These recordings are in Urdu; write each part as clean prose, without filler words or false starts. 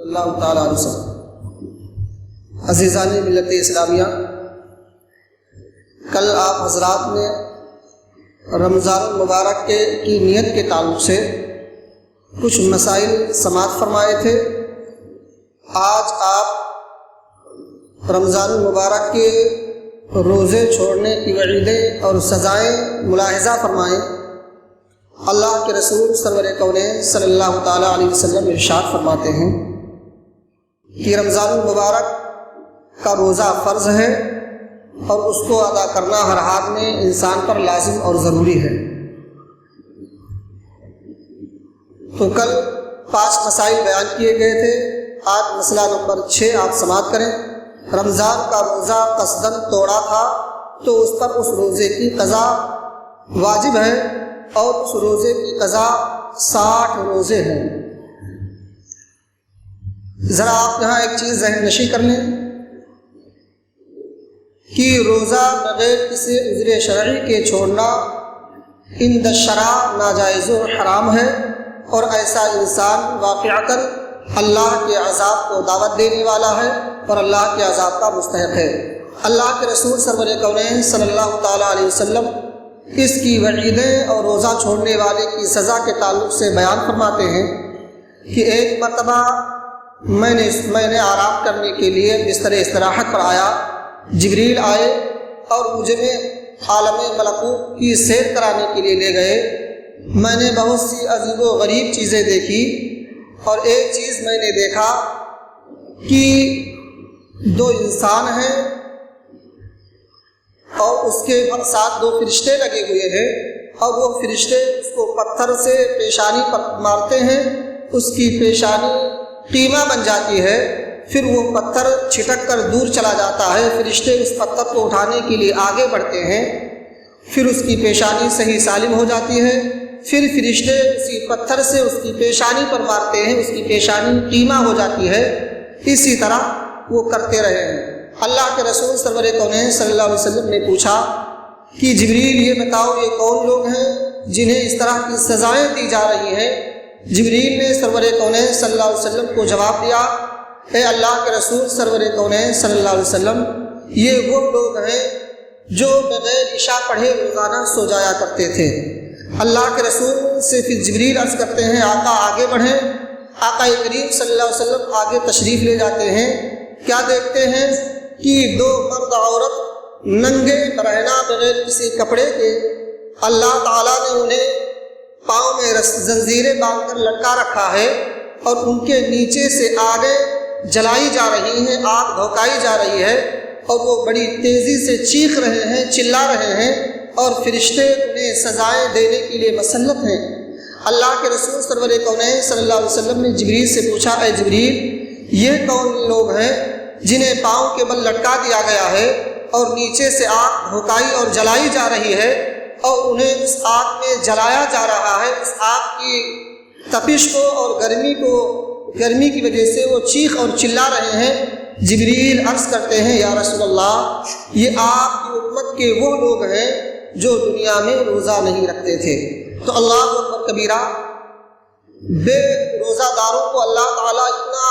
اللہ تعالیٰ علیہ وسلم۔ عزیزان ملت اسلامیہ، کل آپ حضرات نے رمضان المبارک کی نیت کے تعلق سے کچھ مسائل سماعت فرمائے تھے۔ آج آپ رمضان المبارک کے روزے چھوڑنے کی وعیدیں اور سزائیں ملاحظہ فرمائیں۔ اللہ کے رسول سرور کونین صلی اللہ تعالیٰ علیہ وسلم ارشاد فرماتے ہیں کہ رمضان المبارک کا روزہ فرض ہے اور اس کو ادا کرنا ہر حال میں انسان پر لازم اور ضروری ہے۔ تو کل 5 مسائل بیان کیے گئے تھے، آج مسئلہ نمبر 6 آپ سماعت کریں۔ رمضان کا روزہ قصداً توڑا تھا تو اس پر اس روزے کی قضا واجب ہے اور اس روزے کی قضا 60 روزے ہیں۔ ذرا آپ یہاں ایک چیز ذہن نشی کر لیں کہ روزہ بغیر کسی عذر شرعی کے چھوڑنا عند الشرع ناجائز و حرام ہے، اور ایسا انسان واقعتاً اللہ کے عذاب کو دعوت دینے والا ہے اور اللہ کے عذاب کا مستحق ہے۔ اللہ کے رسول سرور کونین صلی اللہ تعالیٰ علیہ وسلم اس کی وعیدیں اور روزہ چھوڑنے والے کی سزا کے تعلق سے بیان فرماتے ہیں کہ ایک مرتبہ میں نے آرام کرنے کے لیے بستر استراحت پر آیا، جبریل آئے اور مجھے عالم ملکوت کی سیر کرانے کے لیے لے گئے۔ میں نے بہت سی عجیب و غریب چیزیں دیکھی، اور ایک چیز میں نے دیکھا کہ 2 انسان ہیں اور اس کے ساتھ 2 فرشتے لگے ہوئے ہیں، اور وہ فرشتے اس کو پتھر سے پیشانی پر مارتے ہیں، اس کی پیشانی قیمہ بن جاتی ہے، پھر وہ پتھر چھٹک کر دور چلا جاتا ہے۔ فرشتے اس پتھر کو اٹھانے کے لیے آگے بڑھتے ہیں، پھر اس کی پیشانی صحیح سالم ہو جاتی ہے، پھر فرشتے اسی پتھر سے اس کی پیشانی پر مارتے ہیں، اس کی پیشانی قیمہ ہو جاتی ہے۔ اسی طرح وہ کرتے رہے ہیں۔ اللہ کے رسول سرور کونین صلی اللہ علیہ وسلم نے پوچھا کہ جبریل یہ بتاؤ یہ کون لوگ ہیں جنہیں اس طرح کی سزائیں دی جا رہی ہیں؟ جبریل نے سرور کونین صلی اللہ علیہ وسلم کو جواب دیا، اے اللہ کے رسول سرور کونین صلی اللہ علیہ وسلم، یہ وہ لوگ ہیں جو بغیر عشاء پڑھے روزانہ سو جایا کرتے تھے۔ اللہ کے رسول سے پھر جبریل عرض کرتے ہیں آقا آگے بڑھیں۔ آقا کریم صلی اللہ علیہ وسلم آگے تشریف لے جاتے ہیں، کیا دیکھتے ہیں کہ 2 مرد عورت ننگے برہنہ بغیر کسی کپڑے کے، اللہ تعالیٰ نے انہیں پاؤں میں زنجیریں باندھ کر لٹکا رکھا ہے، اور ان کے نیچے سے آگیں جلائی جا رہی ہیں، آگ دھوکائی جا رہی ہے، اور وہ بڑی تیزی سے چیخ رہے ہیں، چلا رہے ہیں، اور فرشتے انہیں سزائیں دینے کے لیے مسلط ہیں۔ اللہ کے رسول سرور کونین صلی اللہ علیہ وسلم نے جبریل سے پوچھا، اے جبریل یہ کون لوگ ہیں جنہیں پاؤں کے بل لٹکا دیا گیا ہے اور نیچے سے آگ دھوکائی اور جلائی جا رہی ہے، اور انہیں اس آگ میں جلایا جا رہا ہے، اس آگ کی تپش کو اور گرمی کی وجہ سے وہ چیخ اور چلا رہے ہیں؟ جبریل عرض کرتے ہیں یا رسول اللہ، یہ آپ کی امت کے وہ لوگ ہیں جو دنیا میں روزہ نہیں رکھتے تھے۔ تو اللہ اکبر کبیرہ، بے روزہ داروں کو اللہ تعالیٰ اتنا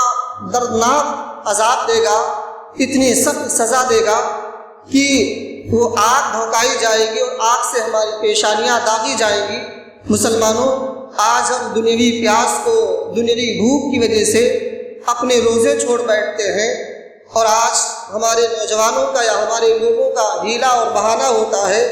دردناک عذاب دے گا، اتنی سخت سزا دے گا کہ وہ آگ دھوکائی جائے گی اور آگ سے ہماری پیشانیاں داغی جائیں گی۔ مسلمانوں، آج ہم دنیوی پیاس کو، دنیوی بھوک کی وجہ سے اپنے روزے چھوڑ بیٹھتے ہیں، اور آج ہمارے نوجوانوں کا یا ہمارے لوگوں کا ہیلا اور بہانہ ہوتا ہے،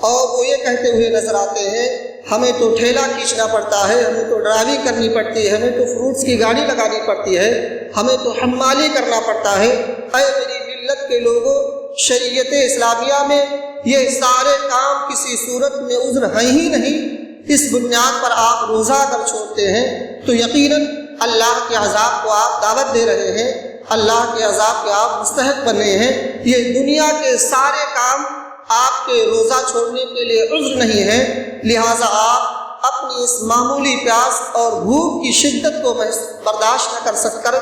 اور وہ یہ کہتے ہوئے نظر آتے ہیں ہمیں تو ٹھیلا کھینچنا پڑتا ہے، ہمیں تو ڈرائیونگ کرنی پڑتی ہے، ہمیں تو فروٹس کی گاڑی لگانی پڑتی ہے، ہمیں تو حمالی کرنا پڑتا ہے۔ اے میری ملت کے لوگوں، شریعت اسلامیہ میں یہ سارے کام کسی صورت میں عذر ہیں ہی نہیں۔ اس بنیاد پر آپ روزہ اگر چھوڑتے ہیں تو یقیناً اللہ کے عذاب کو آپ دعوت دے رہے ہیں، اللہ کے عذاب کے آپ مستحق بنے ہیں۔ یہ دنیا کے سارے کام آپ کے روزہ چھوڑنے کے لیے عذر نہیں ہے، لہٰذا آپ اپنی اس معمولی پیاس اور بھوک کی شدت کو برداشت نہ کر سک کر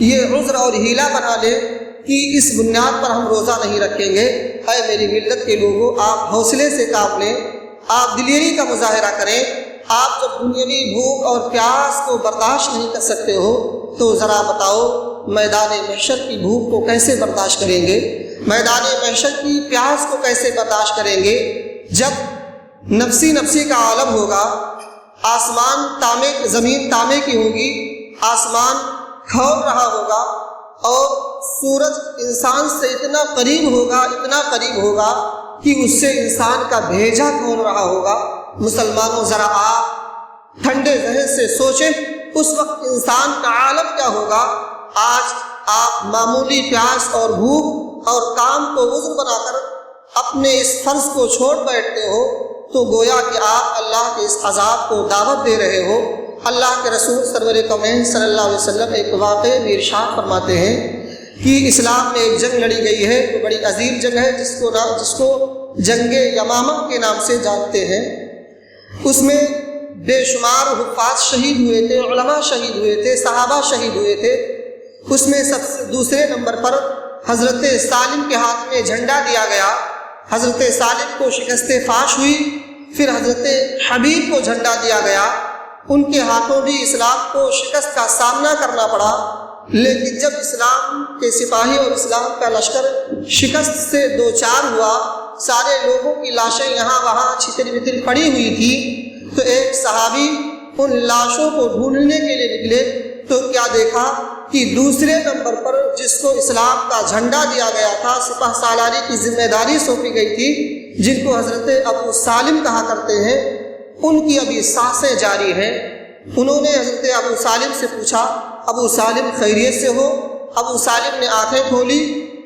یہ عذر اور ہیلا بنا لیں کہ اس بنیاد پر ہم روزہ نہیں رکھیں گے۔ اے میری ملت کے لوگوں، آپ حوصلے سے کام لیں، آپ دلیری کا مظاہرہ کریں، آپ جب دنیاوی بھوک اور پیاس کو برداشت نہیں کر سکتے ہو تو ذرا بتاؤ میدان محشر کی بھوک کو کیسے برداشت کریں گے، میدان محشر کی پیاس کو کیسے برداشت کریں گے؟ جب نفسی نفسی کا عالم ہوگا، آسمان تامے زمین تامے کی ہوگی، آسمان کھول رہا ہوگا اور سورج انسان سے اتنا قریب ہوگا کہ اس سے انسان کا بھیجا کھول رہا ہوگا۔ مسلمانوں ذرا آپ ٹھنڈے ذہن سے سوچیں اس وقت انسان کا عالم کیا ہوگا۔ آج آپ معمولی پیاس اور بھوک اور کام کو عذر بنا کر اپنے اس فرض کو چھوڑ بیٹھتے ہو تو گویا کہ آپ اللہ کے اس عذاب کو دعوت دے رہے ہو۔ اللہ کے رسول سرور کونین صلی اللہ علیہ وسلم ایک واقعے میں ارشاد فرماتے ہیں کہ اسلام میں ایک جنگ لڑی گئی ہے، تو بڑی عظیم جنگ ہے جس کو جنگ یمامہ کے نام سے جانتے ہیں۔ اس میں بے شمار حفاظ شہید ہوئے تھے، علماء شہید ہوئے تھے، صحابہ شہید ہوئے تھے۔ اس میں سب سے دوسرے نمبر پر حضرت سالم کے ہاتھ میں جھنڈا دیا گیا، حضرت سالم کو شکست فاش ہوئی۔ پھر حضرت حبیب کو جھنڈا دیا گیا، ان کے ہاتھوں بھی اسلام کو شکست کا سامنا کرنا پڑا۔ لیکن جب اسلام کے سپاہی اور اسلام کا لشکر شکست سے دوچار ہوا، سارے لوگوں کی لاشیں یہاں وہاں چھتر بتر پڑی ہوئی تھی، تو ایک صحابی ان لاشوں کو ڈھونڈنے کے لیے نکلے تو کیا دیکھا کہ دوسرے نمبر پر جس کو اسلام کا جھنڈا دیا گیا تھا، سپہ سالاری کی ذمہ داری سونپی گئی تھی، جن کو حضرت ابو سالم کہا کرتے ہیں، ان کی ابھی سانسیں جاری ہیں۔ انہوں نے حضرت ابو سالم سے پوچھا، ابو سالم خیریت سے ہو؟ ابو سالم نے آنکھیں کھولی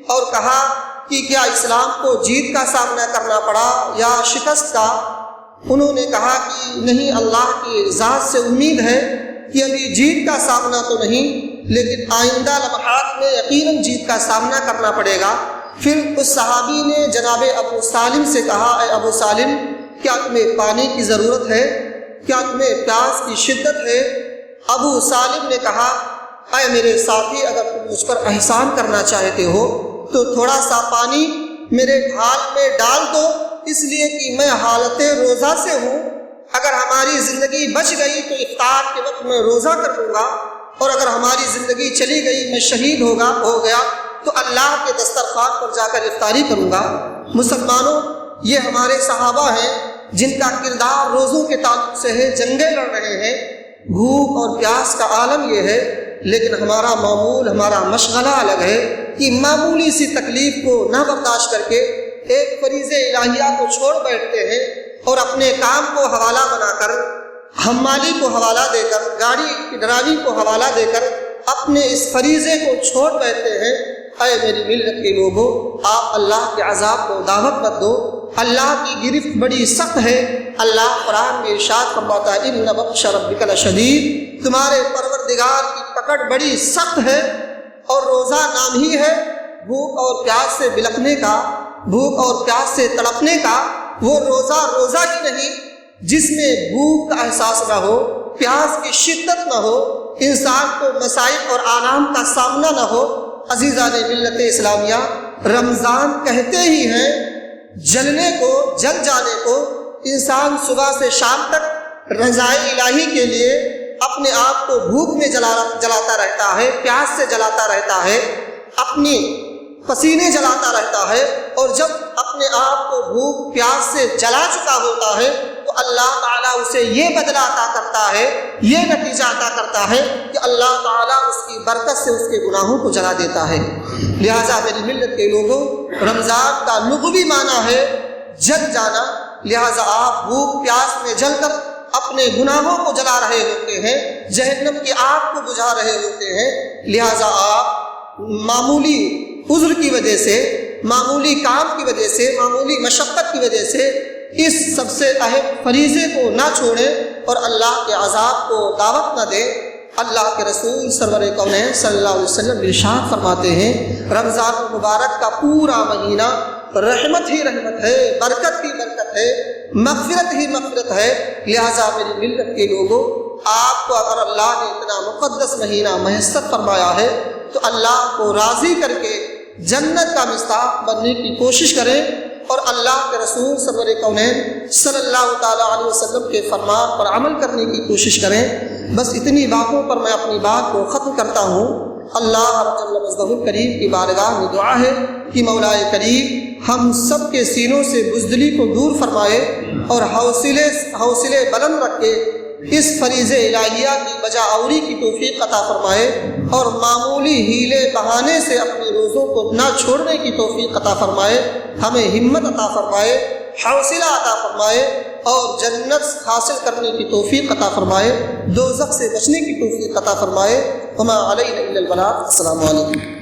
اور کہا کہ کیا اسلام کو جیت کا سامنا کرنا پڑا یا شکست کا؟ انہوں نے کہا کہ نہیں، اللہ کی ذات سے امید ہے کہ ابھی جیت کا سامنا تو نہیں، لیکن آئندہ لمحات میں یقیناً جیت کا سامنا کرنا پڑے گا۔ پھر اس صحابی نے جناب ابو سالم سے کہا، اے ابو سالم، کیا تمہیں پانی کی ضرورت ہے؟ کیا تمہیں پیاس کی شدت ہے؟ ابو سالم نے کہا، اے میرے ساتھی، اگر تم مجھ پر احسان کرنا چاہتے ہو تو تھوڑا سا پانی میرے ڈھال میں ڈال دو، اس لیے کہ میں حالت روزہ سے ہوں۔ اگر ہماری زندگی بچ گئی تو افطار کے وقت میں روزہ کر لوں گا، اور اگر ہماری زندگی چلی گئی، میں شہید ہو گیا تو اللہ کے دسترخوان پر جا کر افطاری کروں گا۔ مسلمانوں، یہ ہمارے صحابہ ہیں جن کا کردار روزوں کے تعلق سے ہے، جنگیں لڑ رہے ہیں، بھوک اور پیاس کا عالم یہ ہے، لیکن ہمارا معمول، ہمارا مشغلہ الگ ہے کہ معمولی سی تکلیف کو نہ برداشت کر کے ایک فریض الہیہ کو چھوڑ بیٹھتے ہیں اور اپنے کام کو حوالہ بنا کر، حمالی کو حوالہ دے کر، گاڑی کی ڈرائیونگ کو حوالہ دے کر اپنے اس فریضے کو چھوڑ بیٹھتے ہیں۔ اے میری ملت کے لوگوں، آپ اللہ کے عذاب کو دعوت مت دو، اللہ کی گرفت بڑی سخت ہے۔ اللہ قرآن میں ارشاد فرماتا ہے، ان بطش ربک لشدید، تمہارے پروردگار کی پکڑ بڑی سخت ہے۔ اور روزہ نام ہی ہے بھوک اور پیاس سے بلکنے کا، بھوک اور پیاس سے تڑپنے کا۔ وہ روزہ ہی نہیں جس میں بھوک کا احساس نہ ہو، پیاس کی شدت نہ ہو، انسان کو مصائب اور آلام کا سامنا نہ ہو۔ عزیزان ملت اسلامیہ، رمضان کہتے ہی ہیں جلنے کو، جل جانے کو۔ انسان صبح سے شام تک رضائے الہی کے لیے اپنے آپ کو بھوک میں جلاتا رہتا ہے، پیاس سے جلاتا رہتا ہے، اپنی پسینے جلاتا رہتا ہے، اور جب اپنے آپ کو بھوک پیاس سے جلا چکا ہوتا ہے تو اللہ تعالیٰ اسے یہ بدلہ عطا کرتا ہے، یہ نتیجہ عطا کرتا ہے کہ اللہ تعالیٰ اس کی برکت سے اس کے گناہوں کو جلا دیتا ہے۔ لہٰذا میری ملت کے لوگوں، رمضان کا لغوی معنی ہے جل جانا، لہٰذا آپ بھوک پیاس میں جل کر اپنے گناہوں کو جلا رہے ہوتے ہیں، جہنم کی آگ کو بجھا رہے ہوتے ہیں۔ لہٰذا آپ معمولی عذر کی وجہ سے، معمولی کام کی وجہ سے، معمولی مشقت کی وجہ سے اس سب سے اہم فریضے کو نہ چھوڑیں اور اللہ کے عذاب کو دعوت نہ دیں۔ اللہ کے رسول سرور کونین صلی اللہ علیہ وسلم ارشاد فرماتے ہیں، رمضان المبارک کا پورا مہینہ رحمت ہی رحمت ہے، برکت ہی برکت ہے، مغفرت ہی مغفرت ہے۔ لہٰذا میری ملت کے لوگوں، آپ کو اگر اللہ نے اتنا مقدس مہینہ میسر فرمایا ہے تو اللہ کو راضی کر کے جنت کا مستحق بننے کی کوشش کریں۔ اور اللہ کے رسول سرور کونین صلی اللہ تعالیٰ علیہ وسلم کے فرمان پر عمل کرنے کی کوشش کریں۔ بس اتنی باتوں پر میں اپنی بات کو ختم کرتا ہوں۔ اللہ رب جل مجدہ الکریم کی بارگاہ میں دعا ہے کہ مولا کریم ہم سب کے سینوں سے بزدلی کو دور فرمائے اور حوصلے بلند رکھ کے اس فریض الہیہ کی بجا آوری کی توفیق عطا فرمائے اور معمولی ہیلے بہانے سے اپنے روزوں کو نہ چھوڑنے کی توفیق عطا فرمائے، ہمیں ہمت عطا فرمائے، حوصلہ عطا فرمائے اور جنت حاصل کرنے کی توفیق عطا فرمائے، دوزخ سے بچنے کی توفیق عطا فرمائے۔ وما علینا الا البلاغ۔ السلام علیکم۔